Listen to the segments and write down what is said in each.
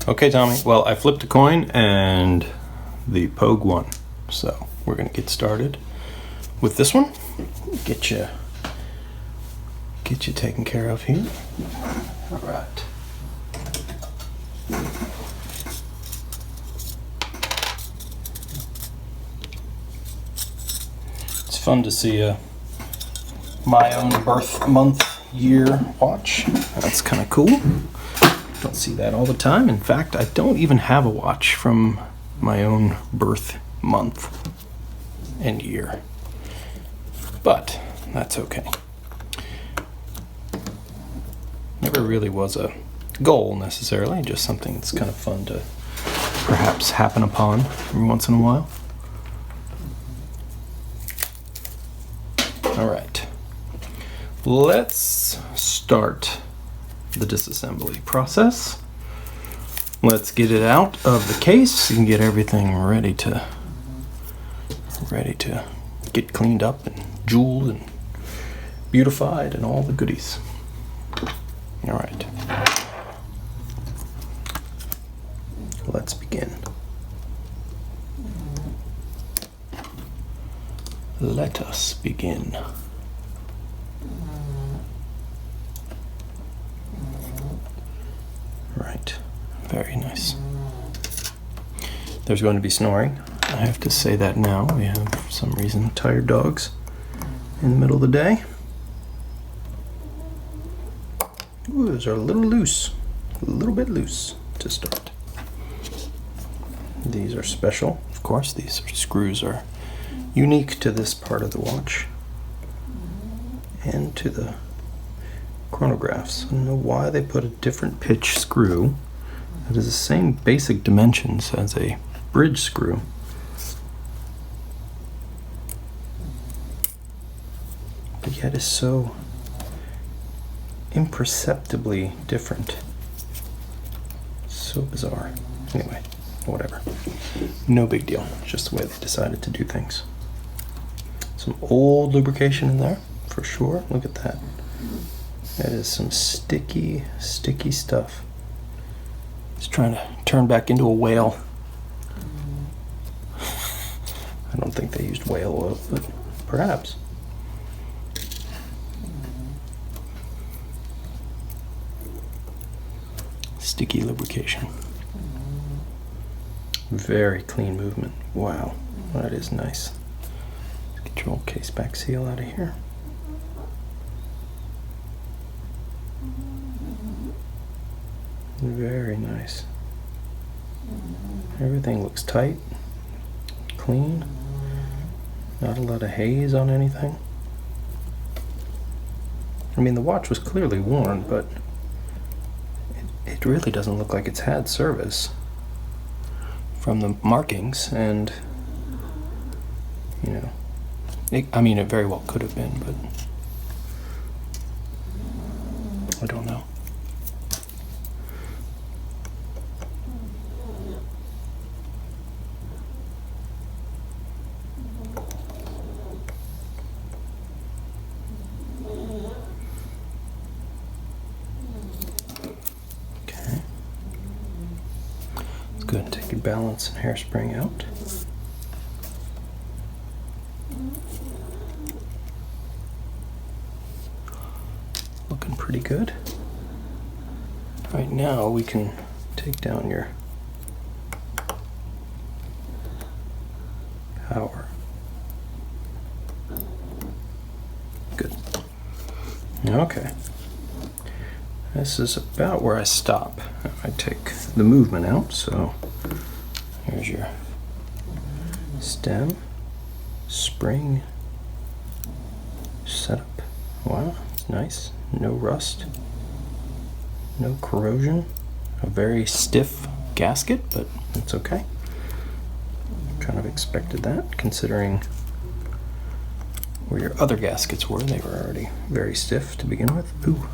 Okay, Tommy. Well, I flipped a coin and the Pogue won. So we're gonna get started with this one. Get you taken care of here. All right. It's fun to see my own birth month year watch. That's kind of cool. Don't see that all the time. In fact, I don't even have a watch from my own birth month and year. But that's okay. Never really was a goal necessarily, just something that's kind of fun to perhaps happen upon every once in a while. All right. Let's start the disassembly process. Let's get it out of the case and get everything ready to get cleaned up and jeweled and beautified and all the goodies. All right. Let's begin. Let us begin. Right, very nice. There's going to be snoring. I have to say that now. We have, for some reason, tired dogs in the middle of the day. Ooh, those are a little loose. A little bit loose to start. These are special, of course. These screws are unique to this part of the watch and to the chronographs. I don't know why they put a different pitch screw that is the same basic dimensions as a bridge screw. But yet is so imperceptibly different. So bizarre. Anyway, whatever. No big deal. Just the way they decided to do things. Some old lubrication in there, for sure. Look at that. That is some sticky stuff. It's trying to turn back into a whale. I don't think they used whale oil, but perhaps. Sticky lubrication. Very clean movement. Wow, that is nice. Let's get your old case back seal out of here. Very nice. Everything looks tight, clean, not a lot of haze on anything. I mean, the watch was clearly worn, but it really doesn't look like it's had service from the markings, and you know, I mean, it very well could have been, but I don't know. Go ahead and take your balance and hairspring out. Looking pretty good. Right now we can take down your power. Good. Okay. This is about where I stop. I take the movement out, so here's your stem, spring, setup. Wow, it's nice. No rust, no corrosion. A very stiff gasket, but it's okay. Kind of expected that, considering where your other gaskets were. They were already very stiff to begin with. Ooh.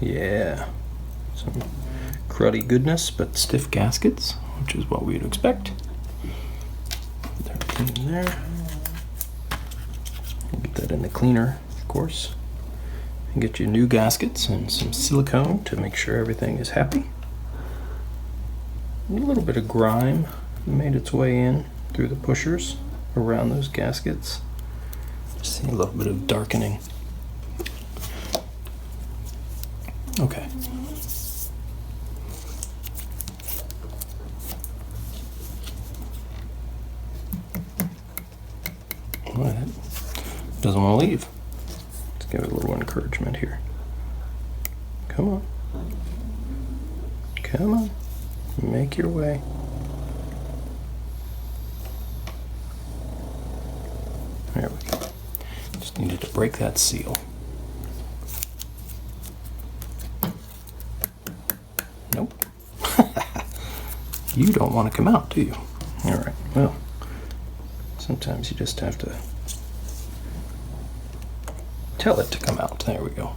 Yeah, some cruddy goodness, but stiff gaskets, which is what we'd expect. Put that in there. Get that in the cleaner, of course. And get you new gaskets and some silicone to make sure everything is happy. A little bit of grime made its way in through the pushers around those gaskets. Just see a little bit of darkening. Okay. Well, that doesn't want to leave. Let's give it a little encouragement here. Come on. Come on. Make your way. There we go. Just needed to break that seal. Nope. You don't want to come out, do you? All right, well, sometimes you just have to tell it to come out. There we go.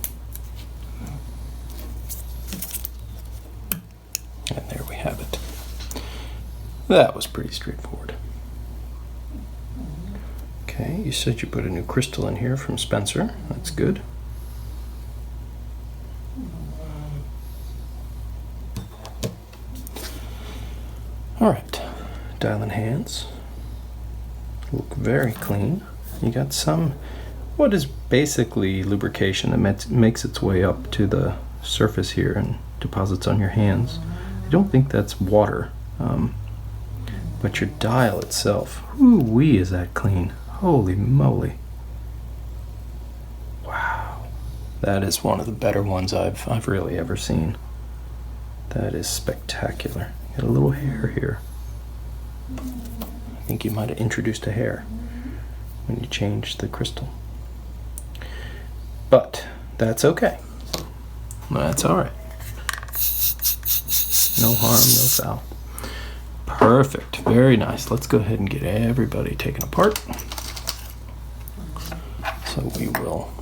And there we have it. That was pretty straightforward. Okay, you said you put a new crystal in here from Spencer. That's good. All right, dialing hands look very clean. You got some, what is basically lubrication that makes its way up to the surface here and deposits on your hands. I don't think that's water, but your dial itself, ooh-wee, is that clean. Holy moly. Wow. That is one of the better ones I've really ever seen. That is spectacular. Got a little hair here. I think you might have introduced a hair when you changed the crystal. But that's okay. That's all right. No harm, no foul. Perfect. Very nice. Let's go ahead and get everybody taken apart. So we will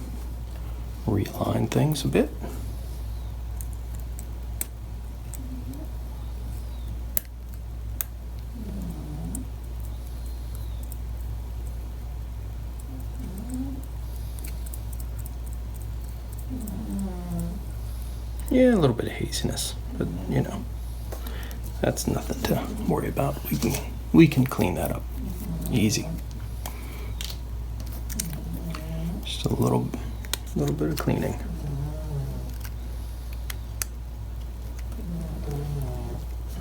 realign things a bit. Yeah, a little bit of haziness, but you know, that's nothing to worry about. We can clean that up easy. Just a little bit of cleaning.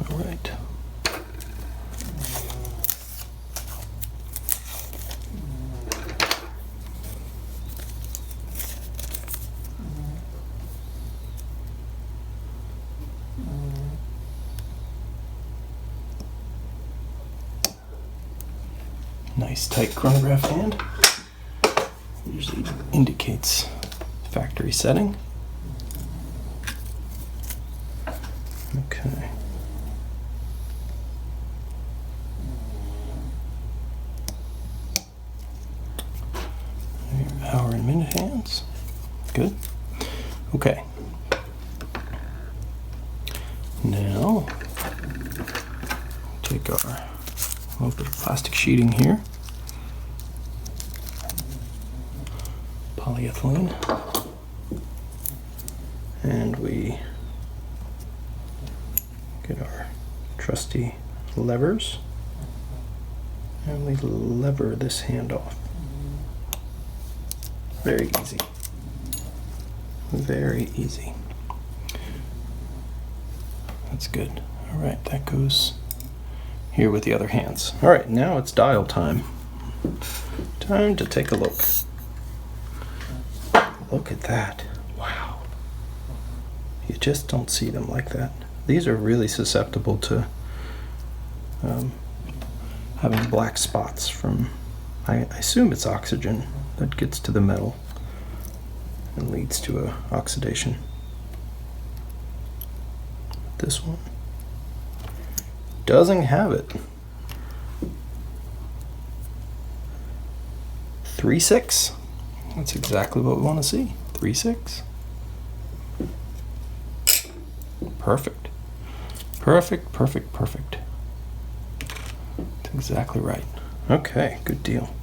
All right. Nice tight chronograph hand. Usually indicates factory setting. Okay. Your hour and minute hands. Good. Okay. Now, take our little bit of plastic sheeting here. Polyethylene, and we get our trusty levers and we lever this hand off. Very easy. Very easy. That's good. All right, that goes here with the other hands. All right, now it's dial time. Time to take a look. Look at that. Wow. You just don't see them like that. These are really susceptible to having black spots from, I assume it's oxygen that gets to the metal and leads to a oxidation. This one doesn't have it. 3/6. That's exactly what we want to see. 3/6. Perfect. Perfect, perfect, perfect. That's exactly right. Okay, good deal.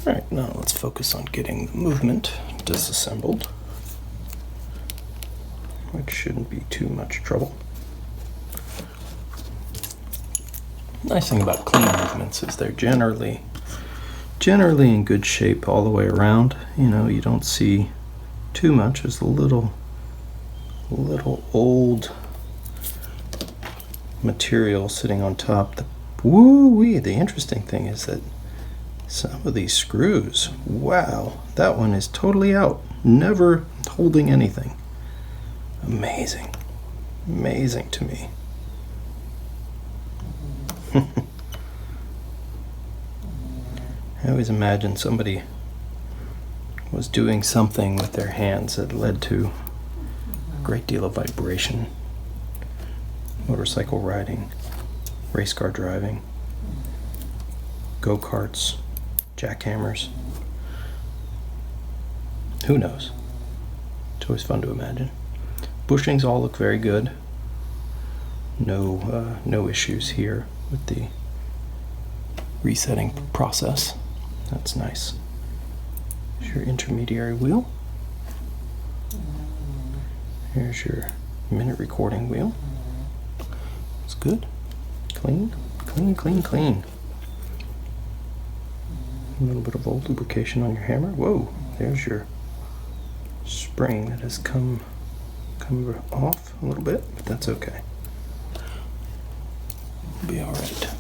Alright, now let's focus on getting the movement disassembled. which shouldn't be too much trouble. Nice thing about clean movements is they're generally in good shape all the way around. You know, you don't see too much. There's a little old material sitting on top. The interesting thing is that some of these screws, wow, that one is totally out, never holding anything. Amazing, amazing to me. I always imagine somebody was doing something with their hands that led to a great deal of vibration. Motorcycle riding, race car driving, go-karts, jackhammers. Who knows? It's always fun to imagine. Bushings all look very good. No issues here with the resetting process. That's nice. Here's your intermediary wheel. Here's your minute recording wheel. It's good. Clean, clean, clean, clean. A little bit of old lubrication on your hammer. Whoa, there's your spring that has come off a little bit, but that's okay. It'll be all right.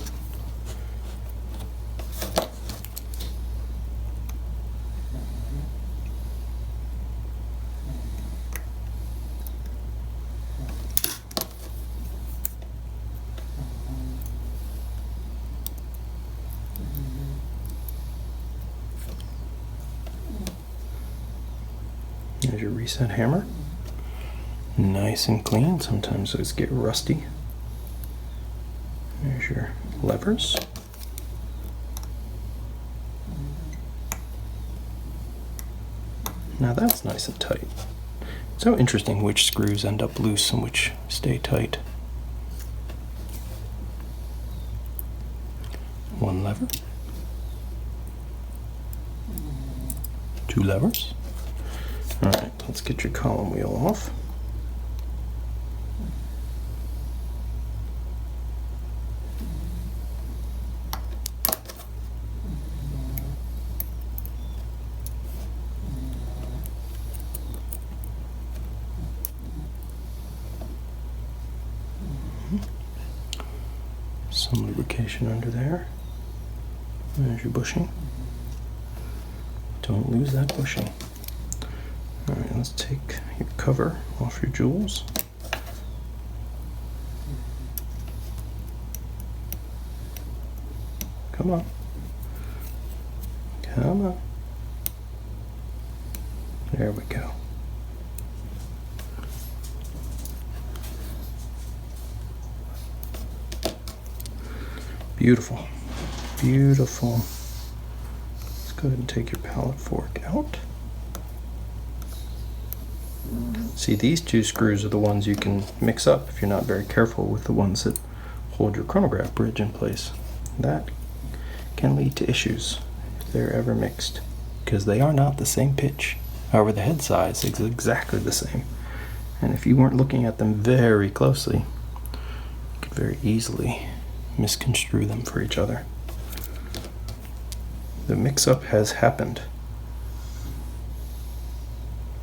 There's your reset hammer. Nice and clean. Sometimes those get rusty. There's your levers. Now that's nice and tight. So interesting which screws end up loose and which stay tight. One lever. Two levers. All right, let's get your column wheel off. Some lubrication under there. There's your bushing. Don't lose that bushing. All right, let's take your cover off your jewels. Come on. Come on. There we go. Beautiful. Beautiful. Let's go ahead and take your pallet fork out. See, these two screws are the ones you can mix up if you're not very careful with the ones that hold your chronograph bridge in place. That can lead to issues if they're ever mixed, because they are not the same pitch. However, the head size is exactly the same. And if you weren't looking at them very closely, you could very easily misconstrue them for each other. The mix-up has happened.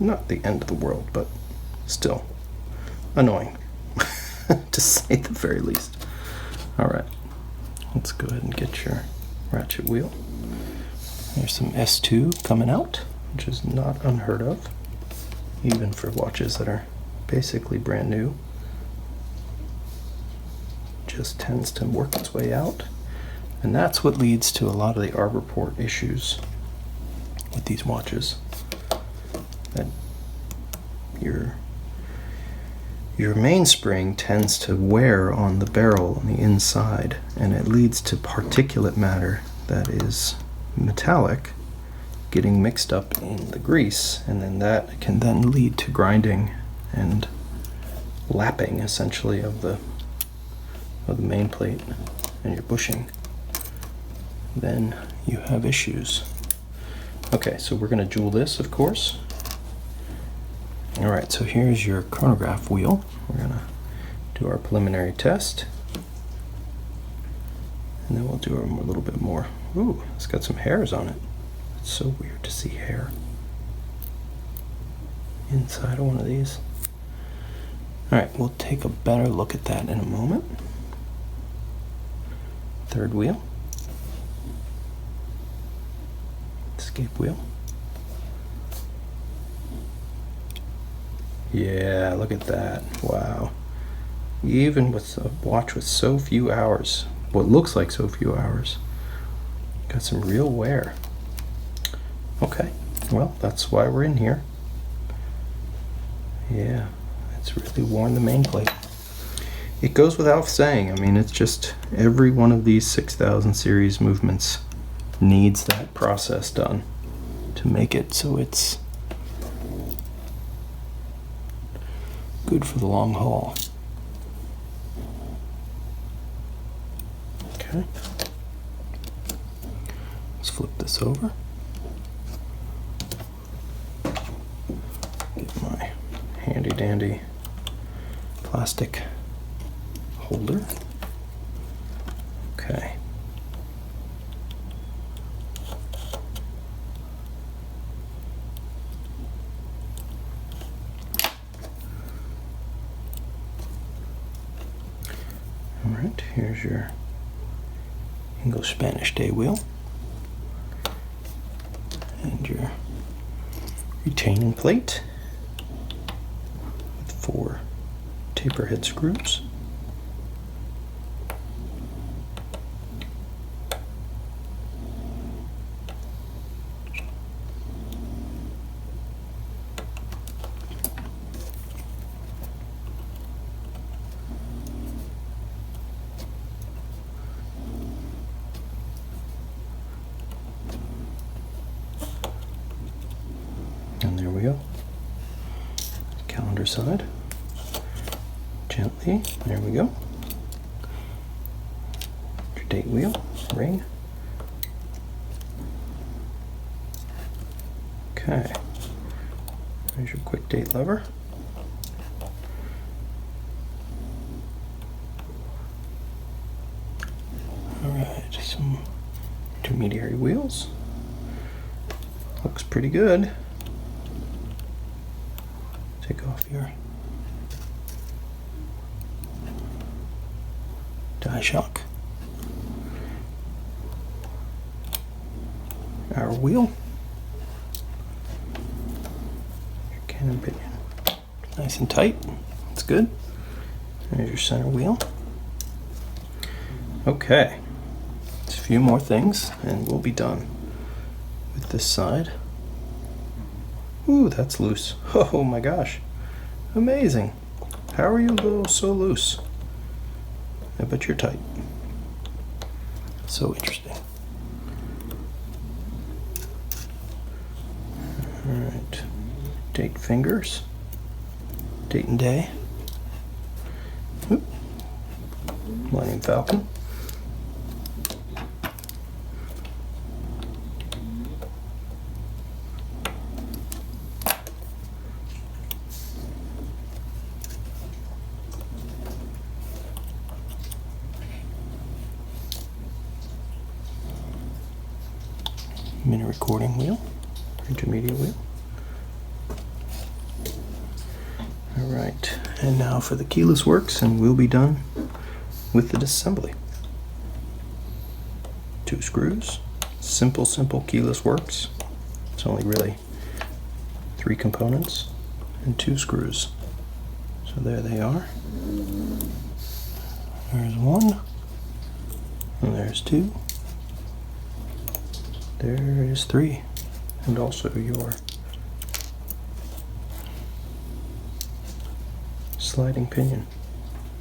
Not the end of the world, but still annoying, to say the very least. All right, let's go ahead and get your ratchet wheel. There's some S2 coming out, which is not unheard of, even for watches that are basically brand new. Just tends to work its way out, and that's what leads to a lot of the arbor port issues with these watches. That your mainspring tends to wear on the barrel on the inside, and it leads to particulate matter that is metallic getting mixed up in the grease, and then that can then lead to grinding and lapping essentially of the main plate and your bushing. Then you have issues. Okay, so we're going to jewel this, of course. All right, so here's your chronograph wheel. We're gonna do our preliminary test, and then we'll do a little bit more. Ooh, it's got some hairs on it. It's so weird to see hair inside of one of these. All right, we'll take a better look at that in a moment. Third wheel. Escape wheel. Yeah, look at that. Wow. Even with a watch with so few hours, what looks like so few hours, got some real wear. Okay, well, that's why we're in here. Yeah, it's really worn the main plate. It goes without saying. I mean, it's just every one of these 6000 series movements needs that process done to make it so it's good for the long haul. Okay. Let's flip this over. Get my handy dandy plastic holder. Okay. All right, here's your English-Spanish day wheel and your retaining plate with 4 taper head screws. And there we go. Calendar side. Gently. There we go. Your date wheel. Ring. Okay. There's your quick date lever. Alright, some intermediary wheels. Looks pretty good. Take off your die shock. Our wheel. Your cannon pinion. Nice and tight. That's good. There's your center wheel. Okay. Just a few more things and we'll be done with this side. Ooh, that's loose. Oh my gosh. Amazing. How are you so loose? I bet you're tight. So interesting. Alright. Date fingers. Date and day. Oop. Millennium Falcon. Mini recording wheel, intermediate wheel. All right, and now for the keyless works, and we'll be done with the disassembly. 2 screws, simple keyless works. It's only really 3 components and 2 screws. So there they are. There's 1, and there's 2. There is 3, and also your sliding pinion.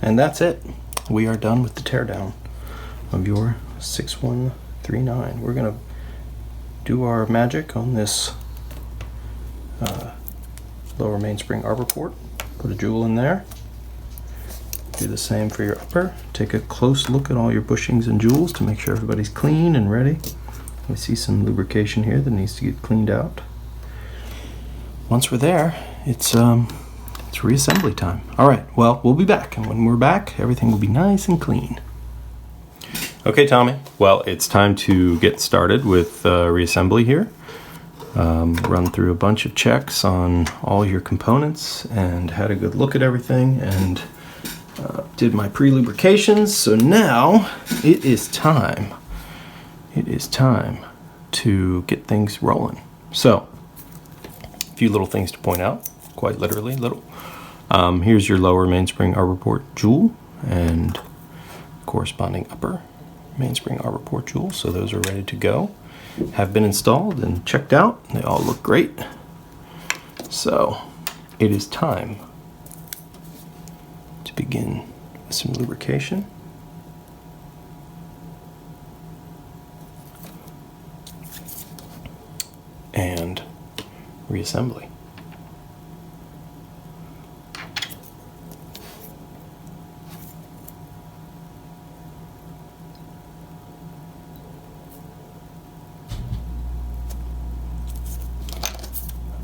And that's it. We are done with the teardown of your 6139. We're going to do our magic on this lower mainspring arbor port. Put a jewel in there. Do the same for your upper. Take a close look at all your bushings and jewels to make sure everybody's clean and ready. We see some lubrication here that needs to get cleaned out. Once we're there, it's reassembly time. All right, well, we'll be back, and when we're back, everything will be nice and clean. Okay, Tommy. Well, it's time to get started with reassembly here. Run through a bunch of checks on all your components and had a good look at everything and did my pre-lubrications. So now it is time. It is time to get things rolling. So, a few little things to point out, quite literally little. Here's your lower mainspring arbor port jewel and corresponding upper mainspring arbor port jewel. So those are ready to go. Have been installed and checked out. They all look great. So it is time to begin with some lubrication. And reassembly.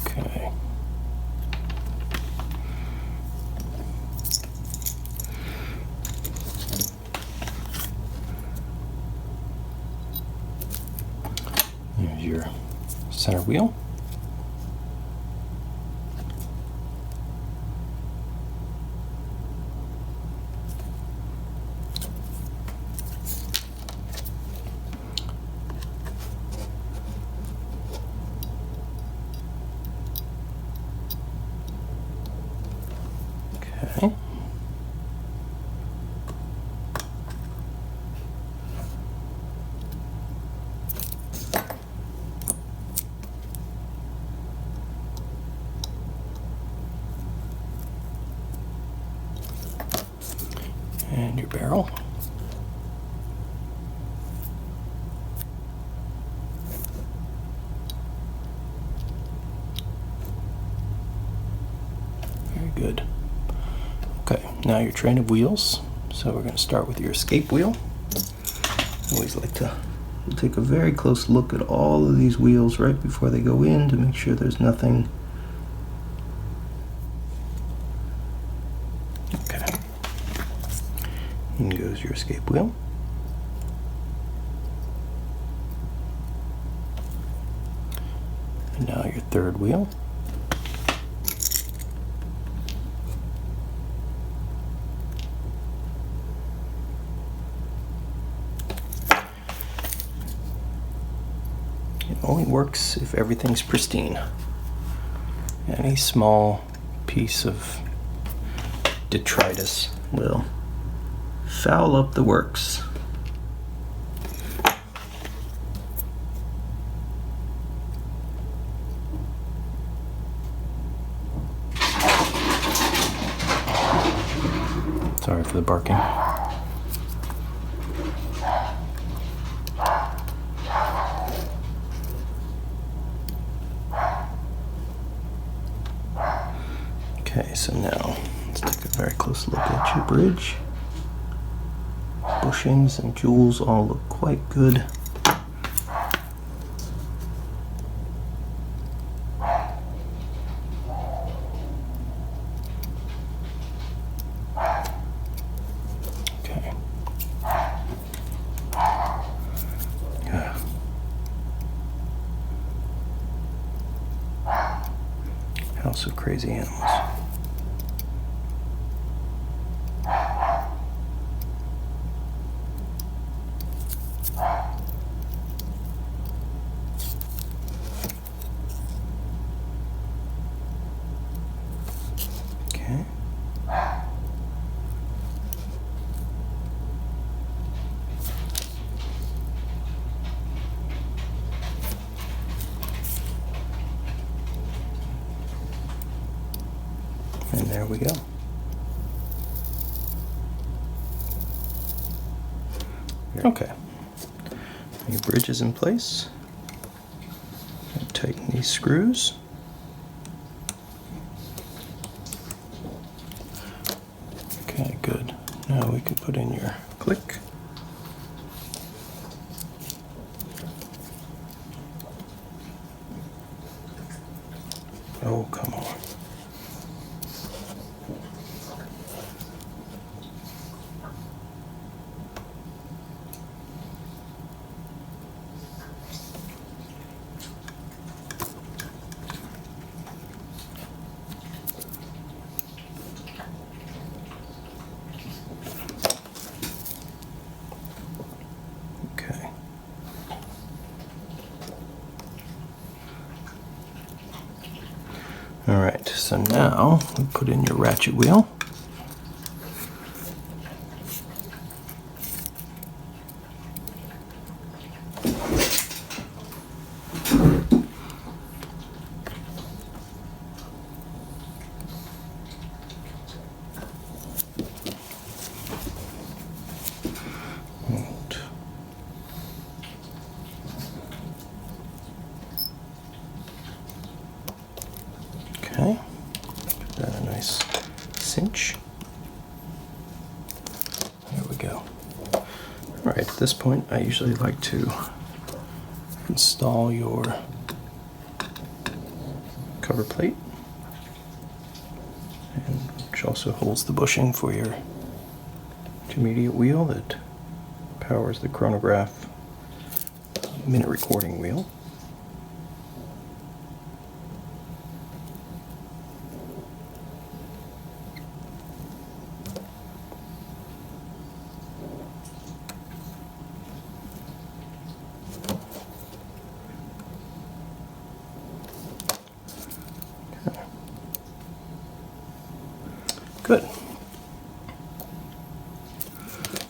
Okay. Here's your center wheel. Okay. And your barrel. Very good. Okay, now your train of wheels. So we're going to start with your escape wheel. I always like to take a very close look at all of these wheels right before they go in to make sure there's nothing. Okay. In goes your escape wheel. And now your third wheel. It only works if everything's pristine. Any small piece of detritus will foul up the works. Sorry for the barking. Okay, so now let's take a very close look at your bridge. Bushings and jewels all look quite good. Okay. House of Crazy Animals. Okay. And there we go. Okay. Your bridge is in place. Tighten these screws. Okay, good. Now we can put in your click. Oh, come on. Alright, so now we put in your ratchet wheel. Okay, give that a nice cinch. There we go. Alright, at this point I usually like to install your cover plate, which also holds the bushing for your intermediate wheel that powers the chronograph minute recording wheel. Good.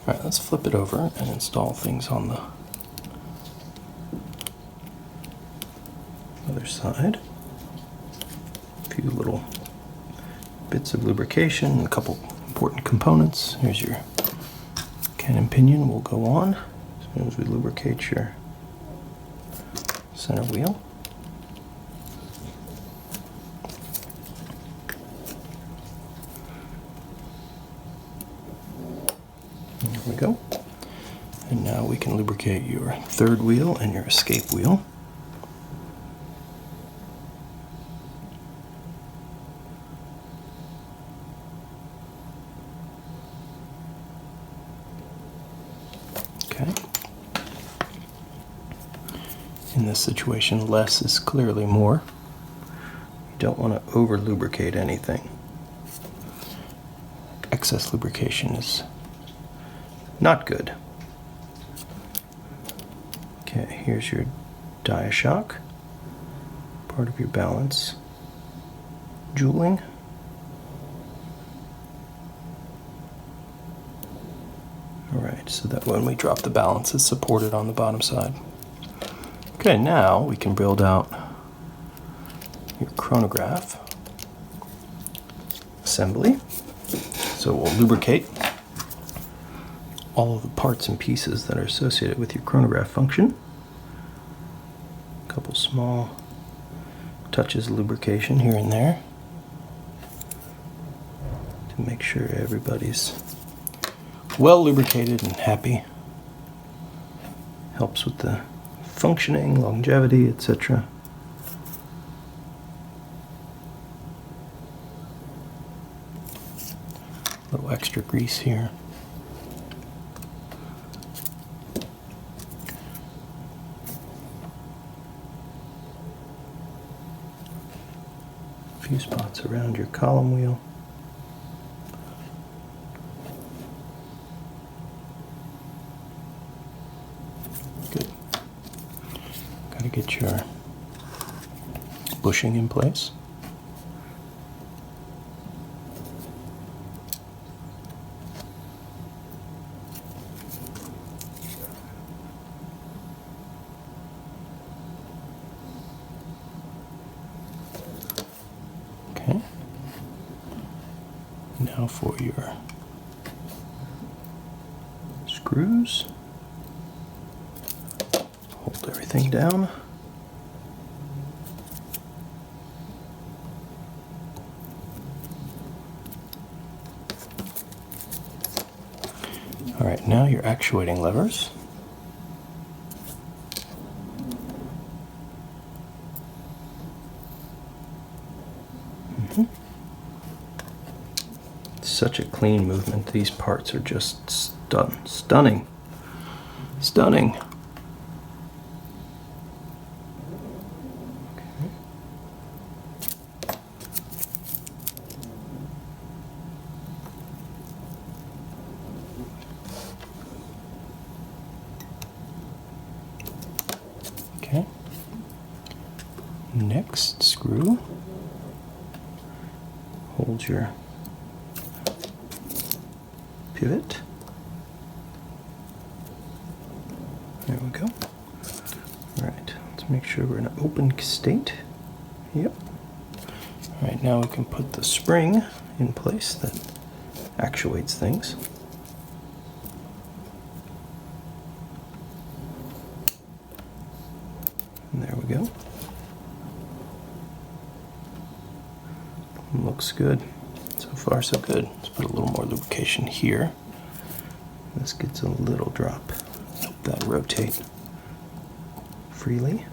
Alright, let's flip it over and install things on the other side. A few little bits of lubrication and a couple important components. Here's your cannon pinion will go on as soon as we lubricate your center wheel. There we go. And now we can lubricate your third wheel and your escape wheel. Okay. In this situation, less is clearly more. You don't want to over lubricate anything. Excess lubrication is not good. Okay, here's your dia shock, part of your balance jewelling. Alright, so that when we drop the balance, it's supported on the bottom side. Okay, now we can build out your chronograph assembly. So we'll lubricate all of the parts and pieces that are associated with your chronograph function. A couple small touches of lubrication here and there to make sure everybody's well lubricated and happy. Helps with the functioning, longevity, etc. A little extra grease here. Few spots around your column wheel. Good. Got to get your bushing in place. Okay. Now for your screws. Hold everything down. All right, now your actuating levers. Such a clean movement. These parts are just stunning. Stunning. Okay. Next screw. holds your pivot. There we go. All right, let's make sure we're in an open state. Yep. All right, now we can put the spring in place that actuates things. And there we go. Looks good. So far, so good. Let's put a little more lubrication here. This gets a little drop. Help that rotate freely.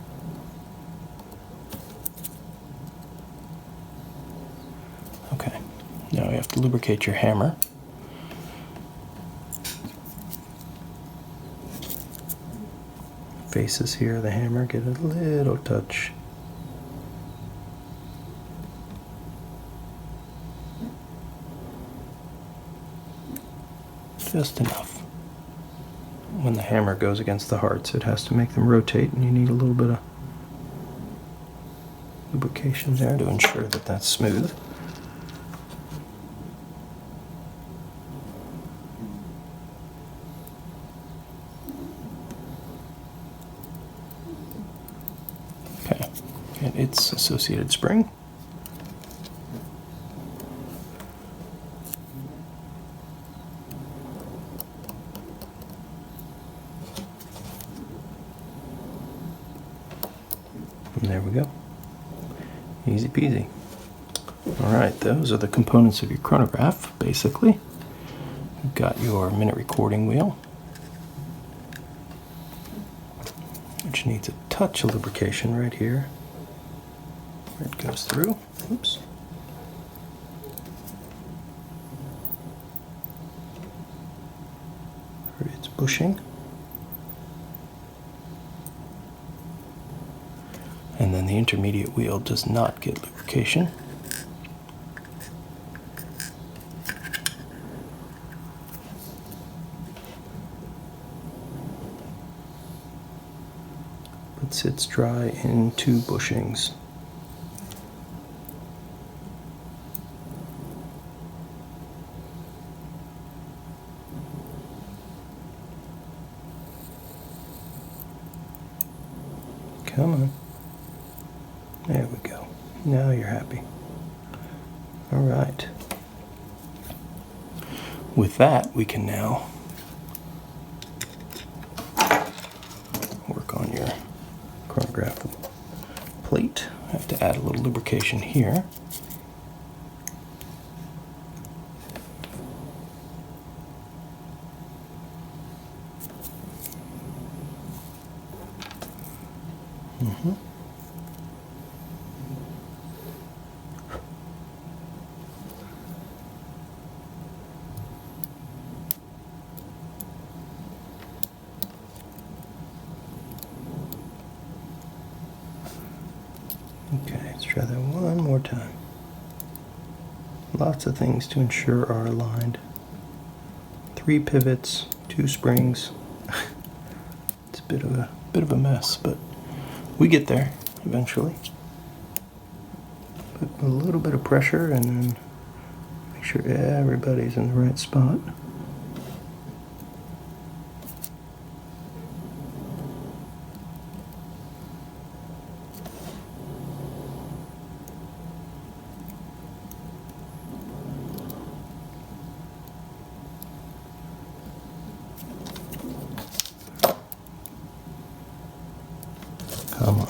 Okay, now we have to lubricate your hammer. Faces here of the hammer get a little touch. Just enough. When the hammer goes against the hearts, it has to make them rotate, and you need a little bit of lubrication there to ensure that that's smooth. Okay, and its associated spring. And there we go. Easy peasy. Alright, those are the components of your chronograph, basically. You've got your minute recording wheel, which needs a touch of lubrication right here, where it goes through. Oops. For its bushing. And then the intermediate wheel does not get lubrication. But sits dry in 2 bushings. Come on. There we go. Now you're happy. All right. With that, we can now work on your chronograph plate. I have to add a little lubrication here. Okay, let's try that one more time. Lots of things to ensure are aligned. 3 pivots, 2 springs. It's a bit of a mess, but we get there eventually. Put a little bit of pressure and then make sure everybody's in the right spot. Come on.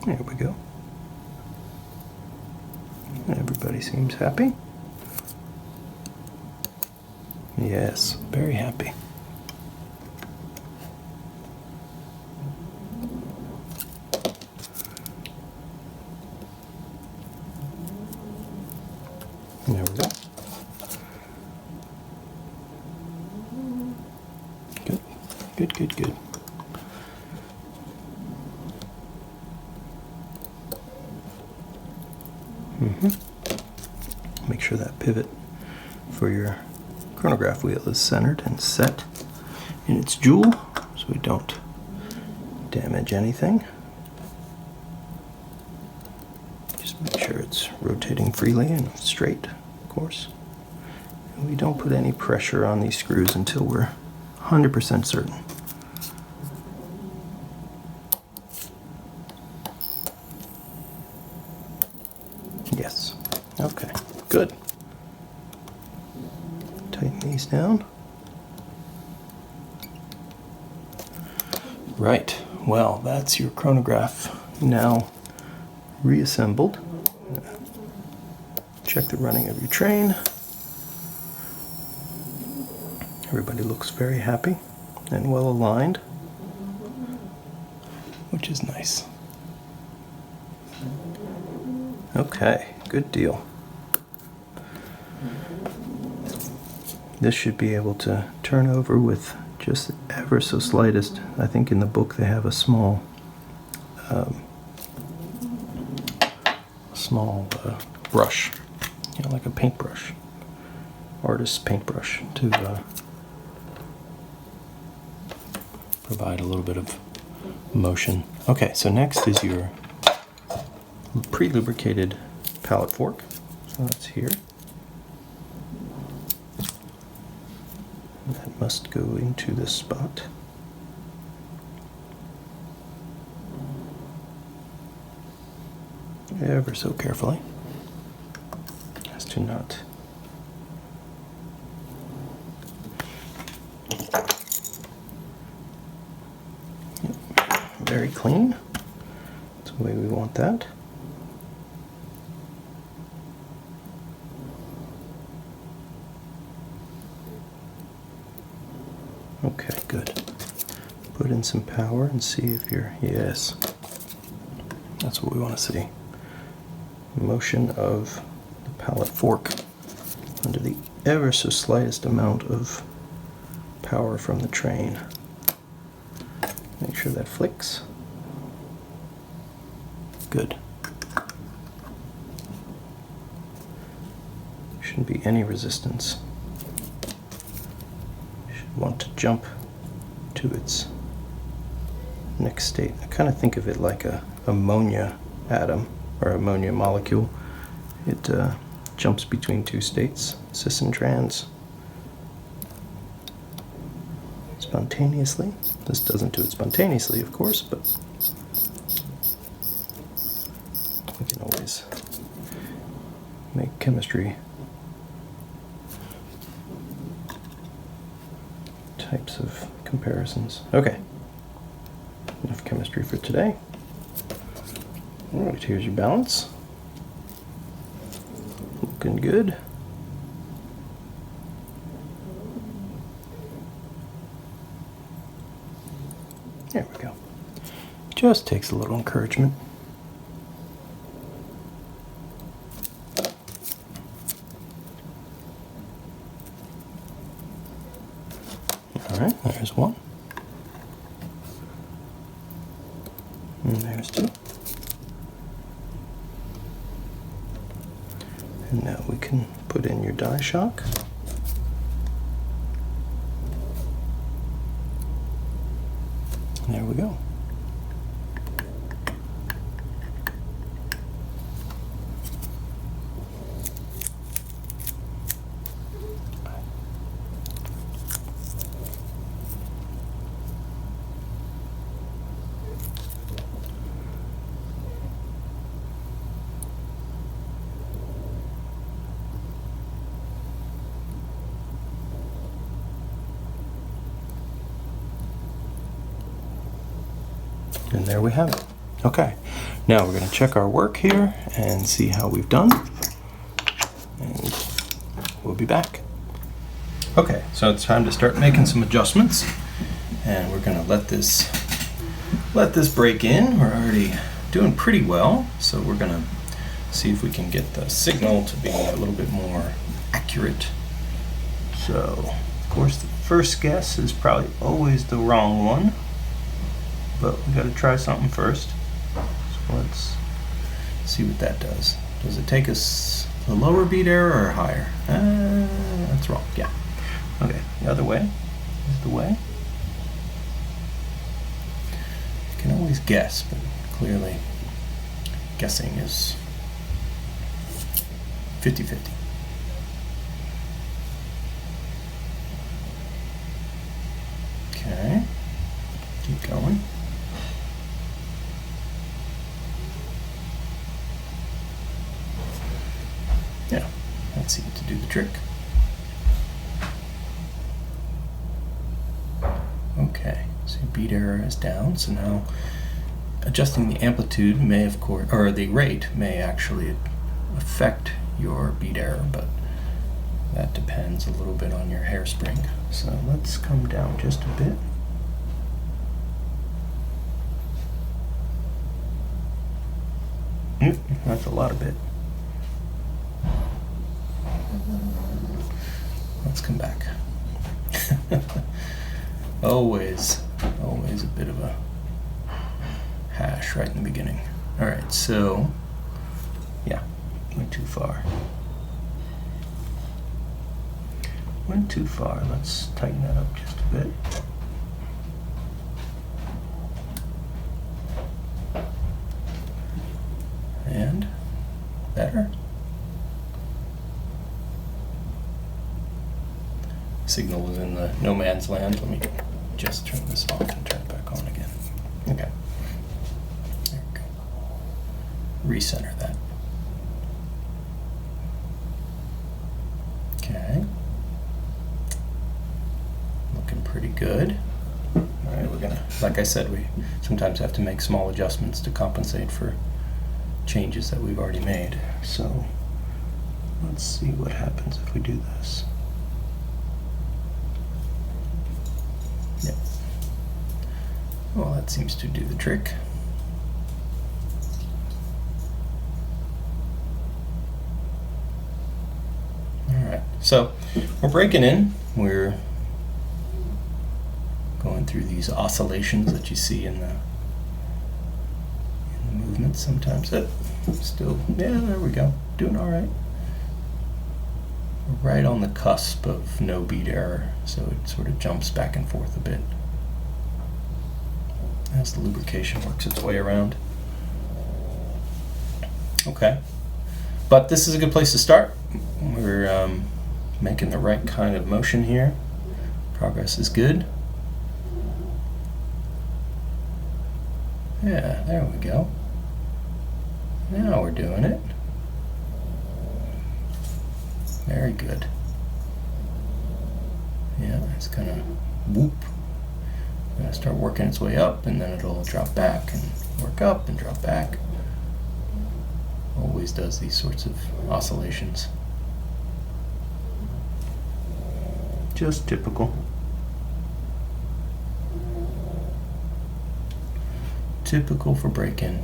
There we go. Everybody seems happy. Yes, very happy. There we go. Good, good, good, good. Make sure that pivot for your chronograph wheel is centered and set in its jewel so we don't damage anything. Just make sure it's rotating freely and straight, of course. And we don't put any pressure on these screws until we're 100% certain. Yes. Okay, good. Tighten these down. Right, well, that's your chronograph now reassembled. Check the running of your train. Everybody looks very happy and well aligned, which is nice. Okay, good deal. This should be able to turn over with just ever so slightest. I think in the book they have a small brush, you know, like a paintbrush, artist's paintbrush, to provide a little bit of motion. Okay, so next is your pre-lubricated pallet fork. So that's here. And that must go into this spot. Ever so carefully, as to not very clean. That's the way we want that. Okay, good. Put in some power and see if you're, yes, that's what we want to see. Motion of the pallet fork under the ever so slightest amount of power from the train. Make sure that flicks. Good. Shouldn't be any resistance. You should want to jump to its next state. I kind of think of it like a ammonia atom or ammonia molecule. It jumps between two states, cis and trans, spontaneously. This doesn't do it spontaneously, of course, but we can always make chemistry types of comparisons. Okay, enough chemistry for today. All right, here's your balance. Looking good. There we go. Just takes a little encouragement. All right, there's one. And there's two. And now we can put in your die shock. And there we go. And there we have it. Okay, now we're going to check our work here and see how we've done. And we'll be back. Okay, so it's time to start making some adjustments. And we're going to let this break in. We're already doing pretty well, so we're going to see if we can get the signal to be a little bit more accurate. So, of course, the first guess is probably always the wrong one. But we got to try something first. So let's see what that does. Does it take us the lower bead error or higher? That's wrong, yeah. Okay, the other way is the way. You can always guess, but clearly guessing is 50-50. Okay, keep going. Yeah, that seemed to do the trick. Okay, so bead error is down, so now adjusting the amplitude may, of course, or the rate may actually affect your bead error, but that depends a little bit on your hairspring. So let's come down just a bit. That's a lot of bit. Let's come back. always a bit of a hash right in the beginning. All right, so yeah, went too far. Went too far. Let's tighten that up just a bit. And better. Signal was in the no man's land. Let me just turn this off and turn it back on again. Okay. There we go. Recenter that. Okay. Looking pretty good. All right, we're gonna, like I said, we sometimes have to make small adjustments to compensate for changes that we've already made. So let's see what happens if we do this. Yep. Well, that seems to do the trick. All right, so we're breaking in. We're going through these oscillations that you see in the movement sometimes. Still, yeah, there we go. Doing all right. We're right on the cusp of no bead error, so it sort of jumps back and forth a bit as the lubrication works its way around. Okay, but this is a good place to start. We're making the right kind of motion here. Progress is good. Yeah, there we go. Now we're doing it. Very good. Yeah, it's gonna whoop. Gonna start working its way up, and then it'll drop back and work up and drop back. Always does these sorts of oscillations. Just typical. Typical for break-in.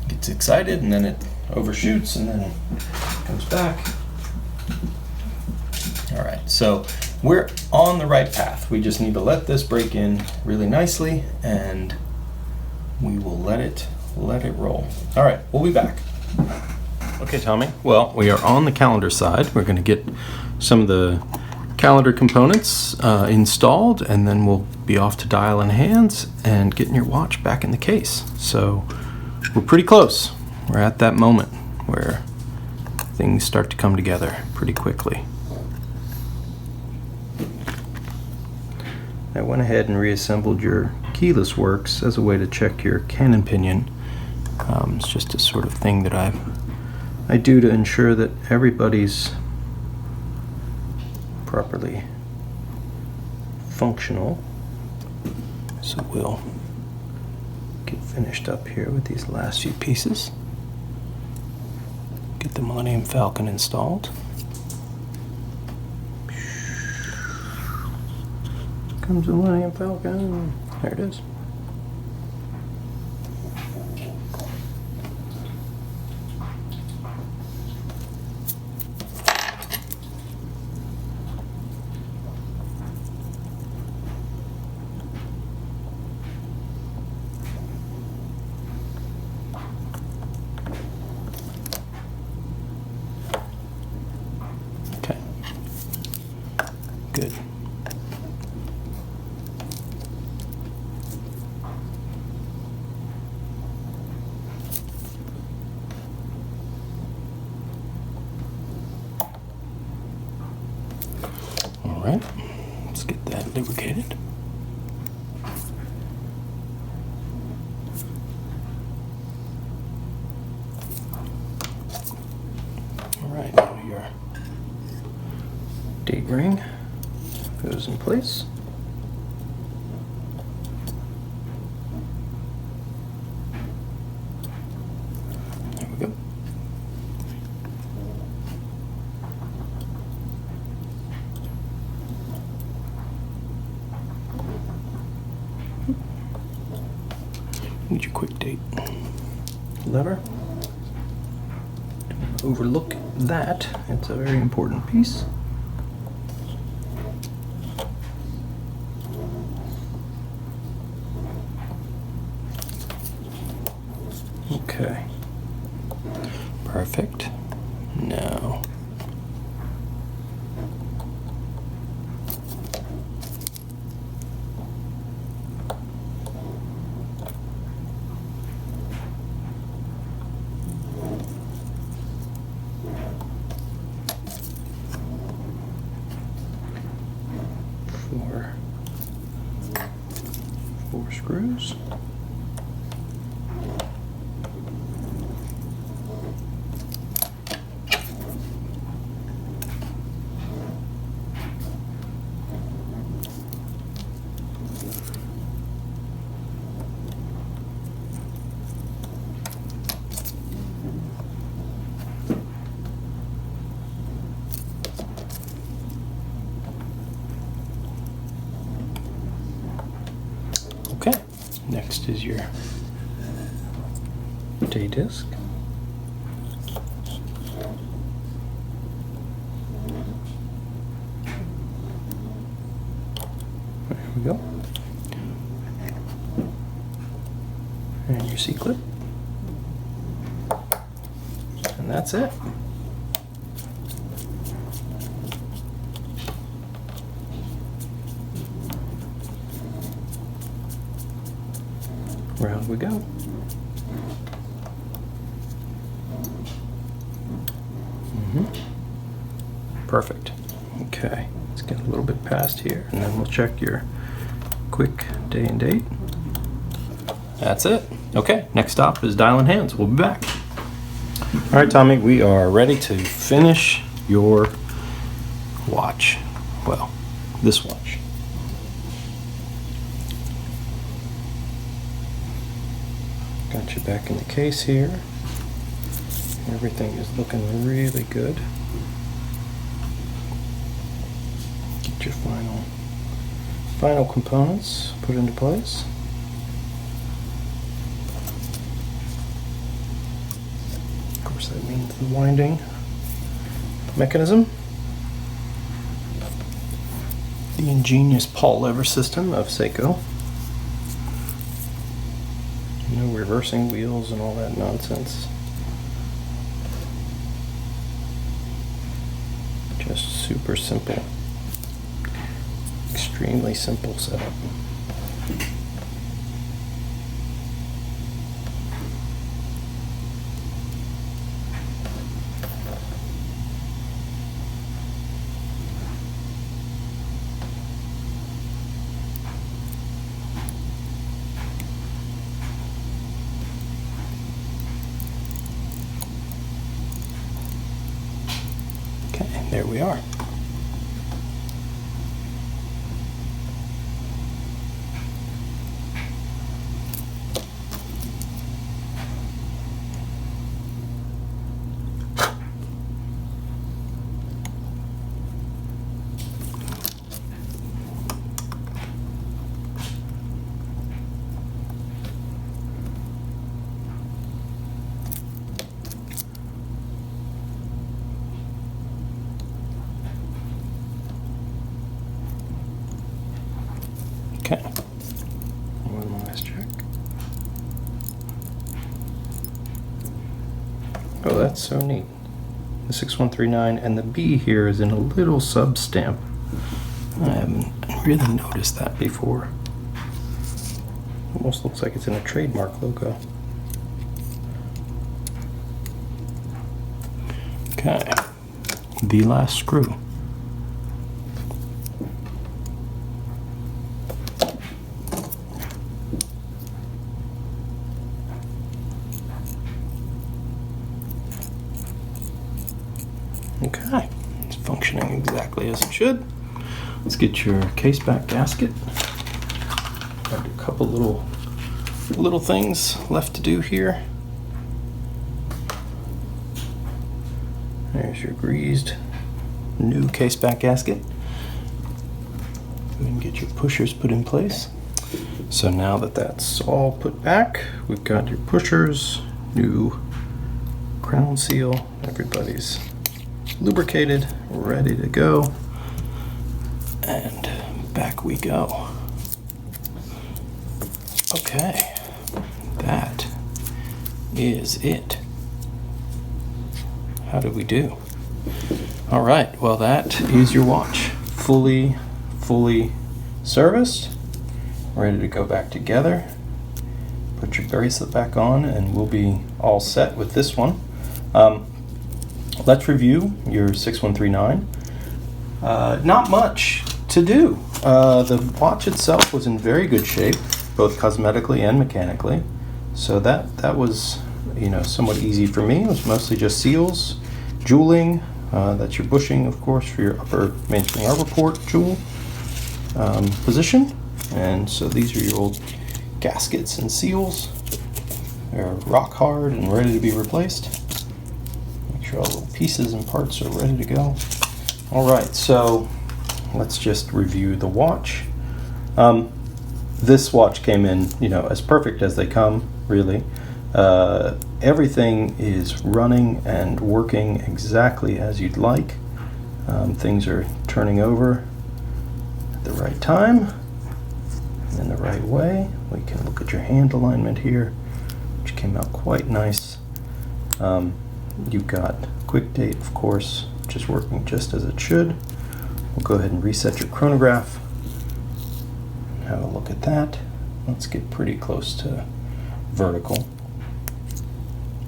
Gets excited and then it overshoots and then it comes back. All right, so we're on the right path. We just need to let this break in really nicely and we will let it roll. All right, we'll be back. Okay, Tommy. Well, we are on the calendar side. We're going to get some of the calendar components installed, and then we'll be off to dial in hands and getting your watch back in the case. So we're pretty close. We're at that moment where things start to come together pretty quickly. I went ahead and reassembled your keyless works as a way to check your cannon pinion. It's just a sort of thing that I do to ensure that everybody's properly functional. So we'll get finished up here with these last few pieces. Get the Millennium Falcon installed. Comes the Millennium Falcon. There it is. Okay. Good. All right, let's get that lubricated. All right, now your date ring goes in place. There we go. Need your quick date lever. Don't overlook that. It's a very important piece. Okay. Perfect. Now four screws. Okay, next is your day disc. There we go. And your C-clip. And that's it. Round we go. Perfect. Okay, let's get a little bit past here, and then we'll check your quick day and date. That's it. Okay, next stop is dial in hands. We'll be back. All right, Tommy, we are ready to finish your watch. Well, this watch. Got you back in the case here. Everything is looking really good. Get your final components put into place. Of course, that means the winding mechanism. The ingenious pawl lever system of Seiko. No reversing wheels and all that nonsense. Just super simple. Extremely simple setup. Okay, and there we are. Oh, that's so neat. The 6139, and the B here is in a little sub stamp. I haven't really noticed that before. Almost looks like it's in a trademark logo. Okay, the last screw. Okay, it's functioning exactly as it should. Let's get your case back gasket. Got a couple little things left to do here. There's your greased new case back gasket. Go ahead and get your pushers put in place. So now that that's all put back, we've got your pushers, new crown seal, everybody's lubricated, ready to go, and back we go. Okay, that is it. How did we do? All right, well, that is your watch, fully serviced, ready to go back together. Put your bracelet back on and we'll be all set with this one. Let's review your 6139. Not much to do. The watch itself was in very good shape, both cosmetically and mechanically. So that was, somewhat easy for me. It was mostly just seals, jeweling. That's your bushing, of course, for your upper mainspring arbor port jewel position. And so these are your old gaskets and seals. They're rock hard and ready to be replaced. Make sure all the little pieces and parts are ready to go. All right, so let's just review the watch. This watch came in, as perfect as they come, really. Everything is running and working exactly as you'd like. Things are turning over at the right time, in the right way. We can look at your hand alignment here, which came out quite nice. You've got quick date, of course, just working just as it should. We'll go ahead and reset your chronograph. Have a look at that. Let's get pretty close to vertical.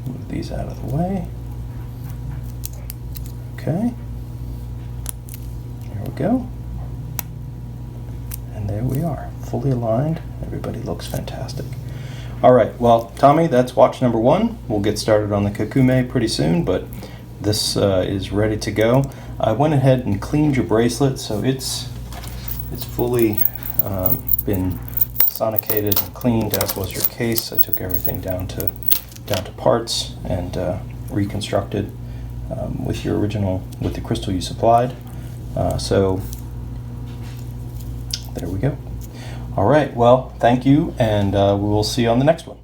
Move these out of the way. Okay. There we go. And there we are, fully aligned. Everybody looks fantastic. All right, well, Tommy, that's watch number 1. We'll get started on the Kakume pretty soon, but this is ready to go. I went ahead and cleaned your bracelet, so it's fully been sonicated and cleaned, as was your case. I took everything down to parts and reconstructed with the crystal you supplied. So there we go. All right, well, thank you, and we will see you on the next one.